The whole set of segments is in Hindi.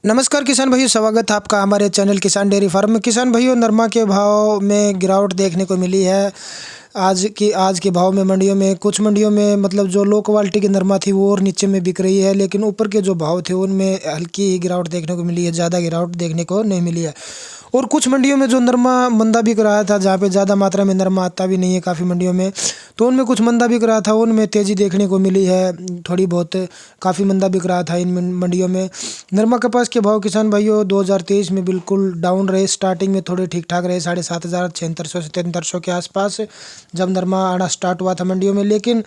नमस्कार किसान भाइयों, स्वागत है आपका हमारे चैनल किसान डेयरी फार्म में। किसान भाइयों, नरमा के भाव में गिरावट देखने को मिली है। आज के भाव में मंडियों में कुछ मंडियों में मतलब जो लो क्वालिटी की नरमा थी वो और नीचे में बिक रही है, लेकिन ऊपर के जो भाव थे उनमें हल्की ही गिरावट देखने को मिली है, ज़्यादा गिरावट देखने को नहीं मिली है। और कुछ मंडियों में जो नरमा मंदा बिक रहा था, जहाँ पे ज़्यादा मात्रा में नरमा आता भी नहीं है काफ़ी मंडियों में, तो उनमें कुछ मंदा बिक रहा था, उनमें तेज़ी देखने को मिली है। थोड़ी बहुत काफ़ी मंदा बिक रहा था इन मंडियों में। नरमा कपास के भाव किसान भाइयों 2023 में बिल्कुल डाउन रहे। स्टार्टिंग में थोड़े ठीक ठाक रहे, 7,500 7600 से 7300 के आसपास जब नरमा आना स्टार्ट हुआ था मंडियों में, लेकिन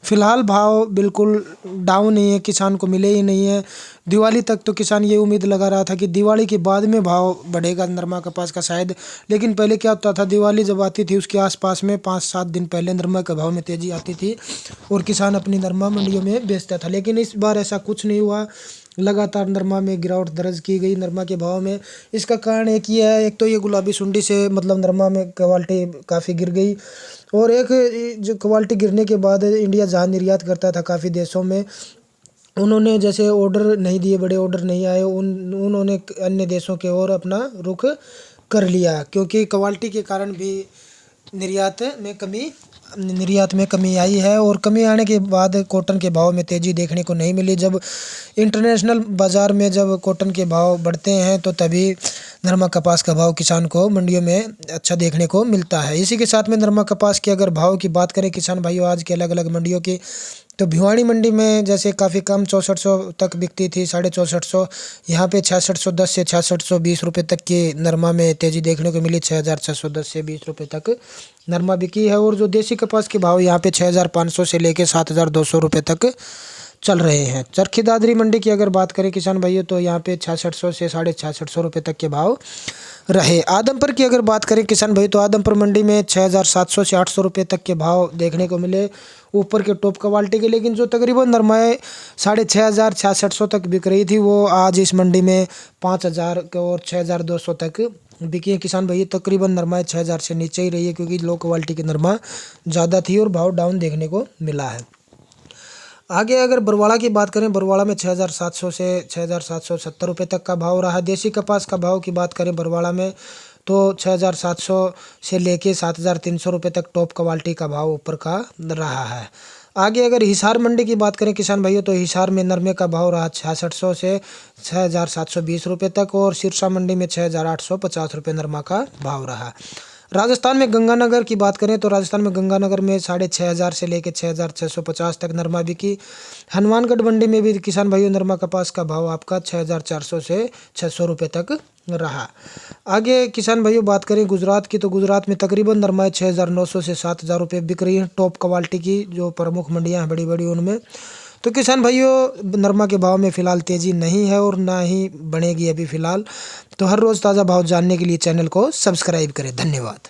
फ़िलहाल भाव बिल्कुल डाउन ही है, किसान को मिले ही नहीं है। दिवाली तक तो किसान ये उम्मीद लगा रहा था कि दिवाली के बाद में भाव बढ़ेगा नरमा कपास का शायद, लेकिन पहले क्या होता था, दिवाली जब आती थी उसके आसपास में 5-7 दिन पहले नरमा के भाव में तेज़ी आती थी और किसान अपनी नरमा मंडियों में बेचता था। लेकिन इस बार ऐसा कुछ नहीं हुआ, लगातार नरमा में गिरावट दर्ज की गई नरमा के भाव में। इसका कारण एक ही है, एक तो ये गुलाबी सुंडी से मतलब नरमा में क्वालिटी काफ़ी गिर गई, और एक जो क्वालिटी गिरने के बाद इंडिया जहाँ निर्यात करता था काफ़ी देशों में, उन्होंने जैसे ऑर्डर नहीं दिए, बड़े ऑर्डर नहीं आए, उन्होंने अन्य देशों के ओर अपना रुख कर लिया, क्योंकि क्वालिटी के कारण भी निर्यात में कमी आई है। और कमी आने के बाद कॉटन के भाव में तेज़ी देखने को नहीं मिली। जब इंटरनेशनल बाज़ार में जब कॉटन के भाव बढ़ते हैं तो तभी नरमा कपास का भाव किसान को मंडियों में अच्छा देखने को मिलता है। इसी के साथ में नरमा कपास के अगर भाव की बात करें किसान भाइयों आज के अलग अलग मंडियों की, तो भिवानी मंडी में जैसे काफ़ी कम 6400 तक बिकती थी, 6450। यहाँ पे 6610 से 6620 रुपये तक की नरमा में तेज़ी देखने को मिली। 6610 से 20 रुपये तक नरमा बिकी है। और जो देसी कपास के भाव यहाँ पे 6500 से लेके 7200 रुपये तक चल रहे हैं। चरखी दादरी मंडी की अगर बात करें किसान भाइयों, तो यहाँ पे 6600 से 6650 रुपये तक के भाव रहे। आदमपुर की अगर बात करें किसान भाई, तो आदमपुर मंडी में 6700 से 800 रुपये तक के भाव देखने को मिले ऊपर के टॉप क्वालिटी के, लेकिन जो तकरीबन नरमाएँ 6500 6600 तक बिक रही थी वो आज इस मंडी में 5000 और 6200 तक बिकी है। किसान भाई तकरीबन नरमाएँ 6000 से नीचे ही रही है, क्योंकि लो क्वालिटी की नरमा ज़्यादा थी और भाव डाउन देखने को मिला है। आगे अगर बरवाड़ा की बात करें, बरवाड़ा में 6700 से 6770 रुपये तक का भाव रहा। देसी कपास का भाव की बात करें बरवाड़ा में, तो 6700 से लेके 7300 रुपये तक टॉप क्वालिटी का भाव ऊपर का रहा है। आगे अगर हिसार मंडी की बात करें किसान भाइयों, तो हिसार में नरमे का भाव रहा 6600 से 6720 रुपये तक, और सिरसा मंडी में 6850 रुपये नरमा का भाव रहा। राजस्थान में गंगानगर की बात करें, तो राजस्थान में गंगानगर में 6500 से लेकर 6650 तक नरमा बिकी। हनुमानगढ़ मंडी में भी किसान भाइयों नरमा कपास का भाव आपका 6400 से 600 रुपये तक रहा। आगे किसान भाइयों बात करें गुजरात की, तो गुजरात में तकरीबन नरमाएँ 6900 से 7000 रुपये बिक रही हैं टॉप क्वालिटी की, जो प्रमुख मंडियाँ हैं बड़ी बड़ी उनमें। तो किसान भाइयों नरमा के भाव में फ़िलहाल तेज़ी नहीं है और ना ही बढ़ेगी अभी फ़िलहाल। तो हर रोज़ ताज़ा भाव जानने के लिए चैनल को सब्सक्राइब करें। धन्यवाद।